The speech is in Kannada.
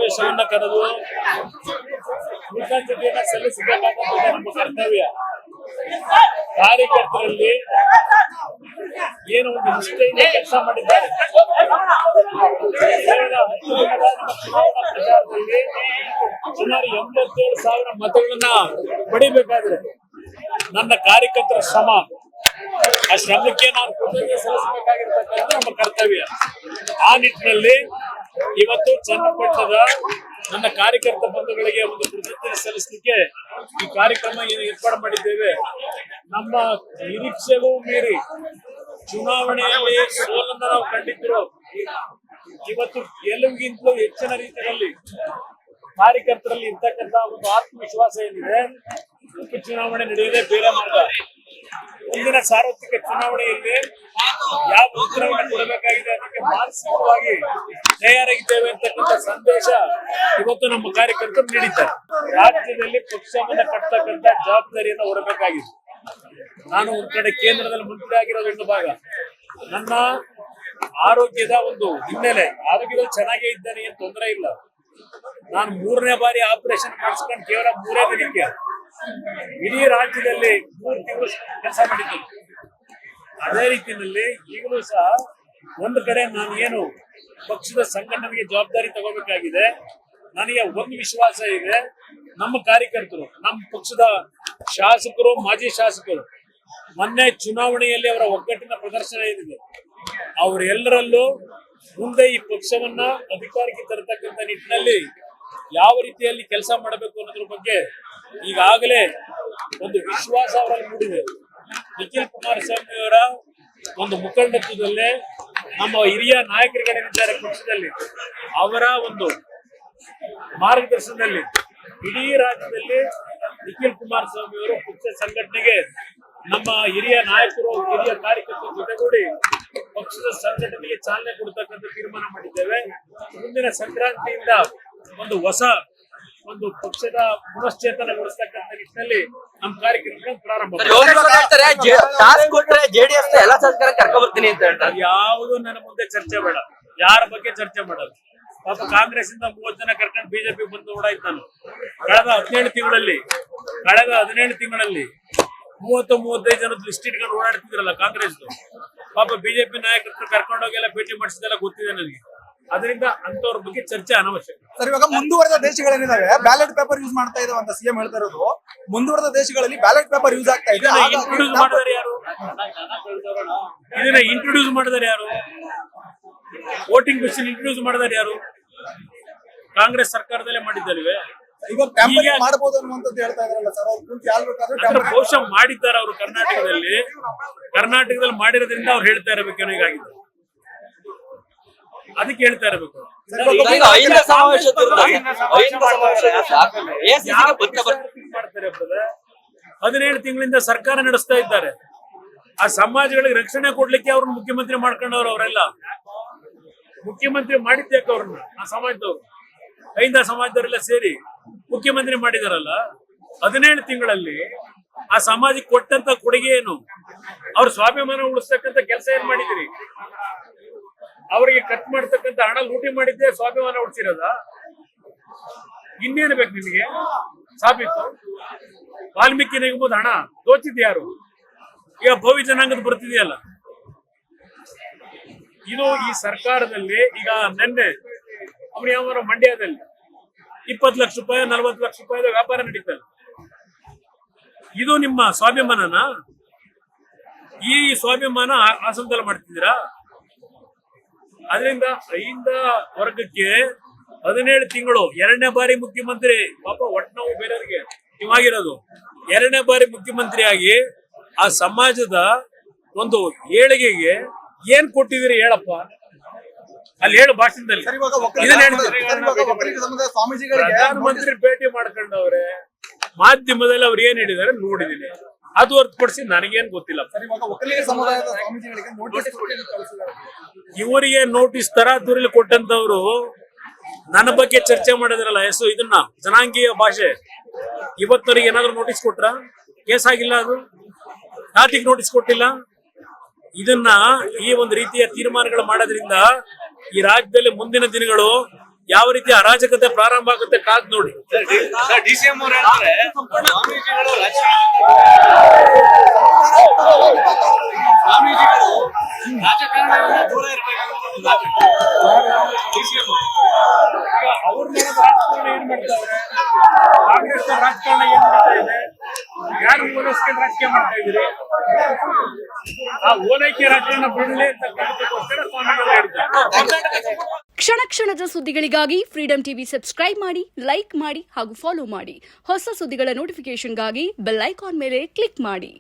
ಸಮಾವೇಶವನ್ನ ಕರೆದು ಕೃತಜ್ಞತೆಯನ್ನ ಸಲ್ಲಿಸಬೇಕಾದಂತಹ ನಮ್ಮ ಕರ್ತವ್ಯ. ಕಾರ್ಯಕರ್ತರಲ್ಲಿ ಏನು ಒಂದು ನಿಷ್ಠೆಯಿಂದ ಕೆಲಸ ಮಾಡಿದ್ದಾರೆ. ಪ್ರಚಾರದಲ್ಲಿ ಸುಮಾರು 87,000 ಮತಗಳನ್ನ ಪಡಿಬೇಕಾದ್ರೆ ನನ್ನ ಕಾರ್ಯಕರ್ತರ ಶ್ರಮ, ಆ ಶ್ರಮಕ್ಕೆ ನಾವು ಕೃತಜ್ಞತೆ ಸಲ್ಲಿಸಬೇಕಾಗಿರ್ತಕ್ಕಂಥ ನಮ್ಮ ಕರ್ತವ್ಯ. ಆ ನಿಟ್ಟಿನಲ್ಲಿ ಇವತ್ತು ಚನ್ನಪಟ್ಟಣದ ನನ್ನ ಕಾರ್ಯಕರ್ತ ಬಂಧುಗಳಿಗೆ ಒಂದು ಕೃತಜ್ಞತೆ ಸಲ್ಲಿಸಲಿಕ್ಕೆ ಈ ಕಾರ್ಯಕ್ರಮ ಏನು ಏರ್ಪಾಡು ಮಾಡಿದ್ದೇವೆ. ನಮ್ಮ ನಿರೀಕ್ಷೆಗೂ ಮೀರಿ ಚುನಾವಣೆಯಲ್ಲಿ ಸೋಲನ್ನ ನಾವು ಕಂಡಿದ್ರು. ಇವತ್ತು ಗೆಲುವಿಗಿಂತಲೂ ಹೆಚ್ಚಿನ ರೀತಿಯಲ್ಲಿ ಕಾರ್ಯಕರ್ತರಲ್ಲಿ ಇರ್ತಕ್ಕಂಥ ಒಂದು ಆತ್ಮವಿಶ್ವಾಸ ಏನಿದೆ. ಉಪಚುನಾವಣೆ ನಡೆಯುವುದೇ ಬೇರೆ ಮಾರ್ಗ. ಮುಂದಿನ ಸಾರ್ವತ್ರಿಕ ಚುನಾವಣೆಯಲ್ಲಿ ಯಾವ ಉತ್ತರವನ್ನು ಕೊಡಬೇಕಾಗಿದೆ ಅದಕ್ಕೆ ಮಾನಸಿಕವಾಗಿ ತಯಾರಾಗಿದ್ದೇವೆ ಅಂತಕ್ಕಂಥ ಸಂದೇಶ ಇವತ್ತು ನಮ್ಮ ಕಾರ್ಯಕರ್ತರು ನೀಡಿದ್ದಾರೆ. ರಾಜ್ಯದಲ್ಲಿ ಪಕ್ಷವನ್ನ ಕಟ್ಟತಕ್ಕಂಥ ಜವಾಬ್ದಾರಿಯನ್ನು ಹೊರಬೇಕಾಗಿದೆ. ನಾನು ಒಂದ್ ಕಡೆ ಕೇಂದ್ರದಲ್ಲಿ ಮಂತ್ರಿ ಆಗಿರೋದು ಒಂದು ಭಾಗ. ನನ್ನ ಆರೋಗ್ಯದ ಒಂದು ಹಿನ್ನೆಲೆ, ಆರೋಗ್ಯದಲ್ಲಿ ಚೆನ್ನಾಗೇ ಇದ್ದೇನೆ, ಏನ್ ತೊಂದರೆ ಇಲ್ಲ. ನಾನು 3ನೇ ಬಾರಿ ಆಪರೇಷನ್ ಮಾಡಿಸ್ಕೊಂಡು ಕೇವಲ 3 ದಿನಕ್ಕೆ ಇಡೀ ರಾಜ್ಯದಲ್ಲಿ 3 ತಿಂಗಳು ಕೆಲಸ ಮಾಡಿದ್ದೇನೆ. ಅದೇ ರೀತಿಯಲ್ಲಿ ಈಗಲೂ ಸಹ ಒಂದು ಕಡೆ ನಾನು ಏನು ಪಕ್ಷದ ಸಂಘಟನೆಗೆ ಜವಾಬ್ದಾರಿ ತಗೋಬೇಕಾಗಿದೆ. ನನಗೆ ಒಂದು ವಿಶ್ವಾಸ ಇದೆ, ನಮ್ಮ ಕಾರ್ಯಕರ್ತರು, ನಮ್ಮ ಪಕ್ಷದ ಶಾಸಕರು, ಮಾಜಿ ಶಾಸಕರು ಮೊನ್ನೆ ಚುನಾವಣೆಯಲ್ಲಿ ಅವರ ಒಗ್ಗಟ್ಟಿನ ಪ್ರದರ್ಶನ ಏನಿದೆ, ಅವರೆಲ್ಲರಲ್ಲೂ ಮುಂದೆ ಈ ಪಕ್ಷವನ್ನ ಅಧಿಕಾರಕ್ಕೆ ತರತಕ್ಕಂಥ ನಿಟ್ಟಿನಲ್ಲಿ ಯಾವ ರೀತಿಯಲ್ಲಿ ಕೆಲಸ ಮಾಡಬೇಕು ಅನ್ನೋದ್ರ ಬಗ್ಗೆ ಈಗಾಗಲೇ ಒಂದು ವಿಶ್ವಾಸ ಅವರಲ್ಲಿ ಮೂಡಿದೆ. ನಿಖಿಲ್ ಕುಮಾರಸ್ವಾಮಿ ಅವರ ಒಂದು ಮುಖಂಡತ್ವದಲ್ಲೇ ನಮ್ಮ ಹಿರಿಯ ನಾಯಕರುಗಳೇನಿದ್ದಾರೆ ಪಕ್ಷದಲ್ಲಿ, ಅವರ ಒಂದು ಮಾರ್ಗದರ್ಶನದಲ್ಲಿ ಇಡೀ ರಾಜ್ಯದಲ್ಲಿ ನಿಖಿಲ್ ಕುಮಾರಸ್ವಾಮಿ ಅವರು ಪಕ್ಷ ಸಂಘಟನೆಗೆ ನಮ್ಮ ಹಿರಿಯ ನಾಯಕರು, ಹಿರಿಯ ಕಾರ್ಯಕರ್ತರ ಜೊತೆಗೂಡಿ ಪಕ್ಷದ ಸಂಘಟನೆಗೆ ಚಾಲನೆ ಕೊಡ್ತಕ್ಕಂಥ ತೀರ್ಮಾನ ಮಾಡಿದ್ದೇವೆ. ಮುಂದಿನ ಸಂಕ್ರಾಂತಿಯಿಂದ ಒಂದು ಹೊಸ ಒಂದು ಪಕ್ಷದ ಪುನಶ್ಚೇತನಗೊಳಿಸ್ತಕ್ಕಂಥ ನಿಟ್ಟಿನಲ್ಲಿ ನಮ್ಮ ಕಾರ್ಯಕ್ರಮ ಪ್ರಾರಂಭ. ಯಾವುದು ನನ್ನ ಮುಂದೆ ಚರ್ಚೆ ಬೇಡ, ಯಾರ ಬಗ್ಗೆ ಚರ್ಚೆ ಮಾಡಲ್ಲ. ಪಾಪ ಕಾಂಗ್ರೆಸ್ ಇಂದ 30 ಜನ ಕರ್ಕೊಂಡು ಬಿಜೆಪಿ ಬಂದು ಓಡಾಯ್ತು. ನಾನು ಕಳೆದ 17 ತಿಂಗಳಲ್ಲಿ 30-35 ಜನದ ಲಿಸ್ಟ್ ಇಟ್ಕೊಂಡು ಓಡಾಡ್ತಿದ್ರಲ್ಲ ಕಾಂಗ್ರೆಸ್. ಪಾಪ ಬಿಜೆಪಿ ನಾಯಕರು ಕರ್ಕೊಂಡೋಗೆಲ್ಲ ಭೇಟಿ ಮಾಡಿಸಿದೆಲ್ಲ ಗೊತ್ತಿದೆ ನನಗೆ. ಅದರಿಂದ ಅಂತವ್ರ ಬಗ್ಗೆ ಚರ್ಚೆ ಅನವಶ್ಯಕ. ಸರ್, ಇವಾಗ ಮುಂದುವರೆದ ದೇಶಗಳೇನಿದಾವೆ ಬ್ಯಾಲೆಟ್ ಪೇಪರ್ ಯೂಸ್ ಮಾಡ್ತಾ ಇದಾವೆ ಅಂತ ಸಿಎಂ ಹೇಳ್ತಾ ಇರೋದು. ಮುಂದುವರೆದ ದೇಶಗಳಲ್ಲಿ ಬ್ಯಾಲೆಟ್ ಪೇಪರ್ ಯೂಸ್ ಆಗ್ತಾ ಇದೆ. ಇಂಟ್ರೊಡ್ಯೂಸ್ ಮಾಡಿದಾರೆ ಯಾರು? ಇದನ್ನ ಇಂಟ್ರೊಡ್ಯೂಸ್ ಮಾಡಿದಾರೆ ಯಾರು? ವೋಟಿಂಗ್ ಮಿಷಿನ್ ಇಂಟ್ರೊಡ್ಯೂಸ್ ಮಾಡಿದಾರೆ ಯಾರು? ಕಾಂಗ್ರೆಸ್ ಸರ್ಕಾರದಲ್ಲೇ ಮಾಡಿದ್ದಲ್ವೇ? ಇವಾಗ ಕ್ಯಾಂಪೇನ್ ಮಾಡಬಹುದು ಅನ್ನುವಂಥದ್ದು ಹೇಳ್ತಾ ಇದಾರಲ್ಲ ಸರ್. ಅವ್ರು ಬಹುಶಃ ಮಾಡಿದ್ದಾರೆ ಅವರು ಕರ್ನಾಟಕದಲ್ಲಿ ಮಾಡಿರೋದ್ರಿಂದ ಅವ್ರು ಹೇಳ್ತಾ ಇರಬೇಕೇನೋ ಹೀಗಾಗಿದೆ. ಅದಕ್ಕೆ ಹೇಳ್ತಾ ಇರಬೇಕು. 17 ತಿಂಗಳಿಂದ ಸರ್ಕಾರ ನಡೆಸ್ತಾ ಇದ್ದಾರೆ. ಆ ಸಮಾಜಗಳಿಗೆ ರಕ್ಷಣೆ ಕೊಡ್ಲಿಕ್ಕೆ ಅವ್ರನ್ನ ಮುಖ್ಯಮಂತ್ರಿ ಮಾಡ್ಕೊಂಡವ್ರು. ಅವರೆಲ್ಲ ಮುಖ್ಯಮಂತ್ರಿ ಮಾಡಿದ್ಯಾಕೆ ಅವ್ರನ್ನ? ಆ ಸಮಾಜದವ್ರು, ಐದ ಸಮಾಜದವರೆಲ್ಲ ಸೇರಿ ಮುಖ್ಯಮಂತ್ರಿ ಮಾಡಿದಾರಲ್ಲ. 17 ತಿಂಗಳಲ್ಲಿ ಆ ಸಮಾಜಕ್ಕೆ ಕೊಟ್ಟಂತ ಕೊಡುಗೆ ಏನು? ಅವ್ರ ಸ್ವಾಭಿಮಾನ ಉಳಿಸ್ತಕ್ಕಂಥ ಕೆಲಸ ಏನ್ ಮಾಡಿದಿರಿ? ಅವರಿಗೆ ಖರ್ಚು ಮಾಡ್ತಕ್ಕಂಥ ಹಣ ಲೂಟಿ ಮಾಡಿದ್ದೆ ಸ್ವಾಭಿಮಾನ ಉಳಿಸಿರೋದ? ಇನ್ನೇನು ಬೇಕು ನಿಮಗೆ ಸಾಬೀತು? ವಾಲ್ಮೀಕಿ ನಿಗಮದ ಹಣ ದೋಚಿದ್ಯಾರು? ಈಗ ಭವಿ ಜನಾಂಗದ ಬರ್ತಿದೆಯಲ್ಲ. ಇದು ಈ ಸರ್ಕಾರದಲ್ಲಿ ಈಗ ನಿನ್ನೆ ಅವ್ರು ಯಾವ ಮಂಡ್ಯದಲ್ಲಿ 20 ಲಕ್ಷ ರೂಪಾಯಿ 40 ಲಕ್ಷ ರೂಪಾಯಿ ವ್ಯಾಪಾರ ನಡೀತದೆ. ಇದು ನಿಮ್ಮ ಸ್ವಾಭಿಮಾನನ? ಈ ಸ್ವಾಭಿಮಾನ ಹಾಸನದಲ್ಲಿ ಮಾಡ್ತಿದ್ದೀರಾ? ಅದರಿಂದ ಐದ ವರ್ಗಕ್ಕೆ 17 ತಿಂಗಳು 2ನೇ ಬಾರಿ ಮುಖ್ಯಮಂತ್ರಿ. ಪಾಪ ಒಟ್ಟು ಬೇರೆಯವ್ರಿಗೆ ಇವಾಗಿರೋದು 2ನೇ ಬಾರಿ ಮುಖ್ಯಮಂತ್ರಿಯಾಗಿ ಆ ಸಮಾಜದ ಒಂದು ಏಳಿಗೆಗೆ ಏನ್ ಕೊಟ್ಟಿದ್ದೀರಿ ಹೇಳಪ್ಪ? ಅಲ್ಲಿ ಹೇಳು ಭಾಷಣದಲ್ಲಿ. ಪ್ರಧಾನಮಂತ್ರಿ ಭೇಟಿ ಮಾಡ್ಕೊಂಡವ್ರೆ, ಮಾಧ್ಯಮದಲ್ಲಿ ಅವ್ರು ಏನ್ ಹೇಳಿದಾರೆ ನೋಡಿದೀನಿ. ಅದು ಹೊರತುಪಡಿಸಿ ನನಗೇನ್ ಗೊತ್ತಿಲ್ಲ. ಇವರಿಗೆ ನೋಟಿಸ್ ತರಾತುರಿಲಿ ಕೊಟ್ಟಂತವ್ರು ನನ್ನ ಬಗ್ಗೆ ಚರ್ಚೆ ಮಾಡಿದ್ರಲ್ಲ. ಇದನ್ನ ಜನಾಂಗೀಯ ಭಾಷೆ, ಇವತ್ತವರಿಗೆ ಏನಾದ್ರು ನೋಟಿಸ್ ಕೊಟ್ರ? ಕೇಸ್ ಆಗಿಲ್ಲ. ಅದು ಯಾತಿಗೆ ನೋಟಿಸ್ ಕೊಟ್ಟಿಲ್ಲ? ಇದನ್ನ ಈ ಒಂದು ರೀತಿಯ ತೀರ್ಮಾನಗಳು ಮಾಡೋದ್ರಿಂದ ಈ ರಾಜ್ಯದಲ್ಲಿ ಮುಂದಿನ ದಿನಗಳು ಯಾವ ರೀತಿ ಅರಾಜಕತೆ ಪ್ರಾರಂಭ ಆಗುತ್ತೆ ಕಾದ್ ನೋಡಿ. ಡಿಸಿಎಂ ಅವರು ಹೇಳ್ತಾರೆ ಸ್ವಾಮೀಜಿಗಳು ರಾಜಕಾರಣದಿಂದ ದೂರ ಇರಬೇಕು. ಡಿಸಿಎಂ ಈಗ ಅವ್ರ ಮಾಡೋದು ರಾಜಕಾರಣ ಏನ್ ಮಾಡ್ತಾವ್ರೆ, ಕಾಂಗ್ರೆಸ್ ರಾಜಕಾರಣ ಏನ್ ಮಾಡ್ತಾ ಇದೆ, ಯಾರು ಓಲೈಸ್ಕೊಂಡು ರಾಜಕೀಯ ಮಾಡ್ತಾ ಇದ್ದೀರಿ? ಆ ಓಲೈಕೆ ರಾಜಕಾರಣ ಬಿಡಲಿ ಅಂತ ಕಾರಣಕ್ಕೋಸ್ಕರ ಸ್ವಾಮಿಗಳು ಹೇಳ್ತಾರೆ. ಕ್ಷಣ ಕ್ಷಣದ ಸುದ್ದಿಗಳಿಗಾಗಿ ಫ್ರೀಡಂ ಟಿವಿ ಸಬ್ಸ್ಕ್ರೈಬ್ ಮಾಡಿ, ಲೈಕ್ ಮಾಡಿ ಹಾಗೂ ಫಾಲೋ ಮಾಡಿ. ಹೊಸ ಸುದ್ದಿಗಳ ನೋಟಿಫಿಕೇಶನ್ಗಾಗಿ ಬೆಲ್ ಐಕಾನ್ ಮೇಲೆ ಕ್ಲಿಕ್ ಮಾಡಿ.